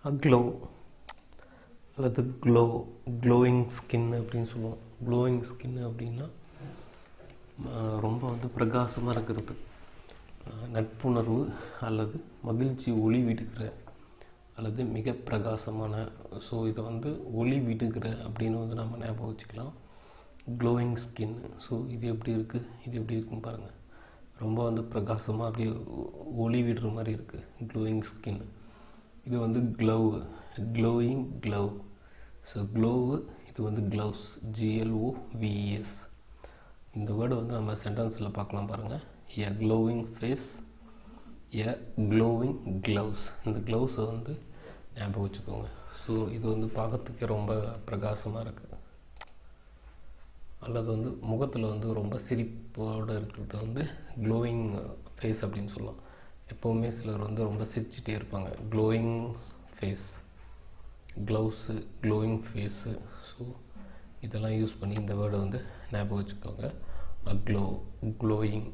அக்ளோ அல்லது glowing skin அப்படின்னு சொல்லுவோம். க்ளோயிங் ஸ்கின் அப்படின்னா ரொம்ப வந்து பிரகாசமாக இருக்கிறது, நட்புணர்வு அல்லது மகிழ்ச்சி ஒளி விடுகிற அல்லது மிக பிரகாசமான. ஸோ இதை வந்து ஒளி விடுகிற அப்படின்னு வந்து நம்ம ஞாபகம் வச்சுக்கலாம். Glowing skin. ஸோ இது எப்படி இருக்குது, இது எப்படி இருக்குன்னு பாருங்கள். ரொம்ப வந்து பிரகாசமாக அப்படியே ஒளி விடுற மாதிரி இருக்குது க்ளோயிங் ஸ்கின். இது வந்து க்ளோயிங் க்ளவ். ஸோ க்ளோவு, இது வந்து க்ளவுஸ், GLOVES. இந்த வேர்டு வந்து நம்ம சென்டென்ஸில் பார்க்கலாம் பாருங்கள். எ க்ளோவிங் ஃபேஸ், எ க்ளோவிங் க்ளவுஸ். இந்த க்ளவுஸை வந்து ஞாபகம் வச்சுக்கோங்க. ஸோ இது வந்து பார்க்கறதுக்கே ரொம்ப பிரகாசமாக இருக்குது. அல்லது வந்து முகத்தில் வந்து ரொம்ப சிரிப்போடு இருக்கிறது வந்து க்ளோயிங் ஃபேஸ் அப்படின்னு சொல்லலாம். எப்போவுமே சிலர் வந்து ரொம்ப சிரிச்சிட்டே இருப்பாங்க. Glowing face, glows, glowing face. So இதெல்லாம் யூஸ் பண்ணி இந்த வேர்டை வந்து ஞாபகம் வச்சுக்கோங்க. Aglow, glowing.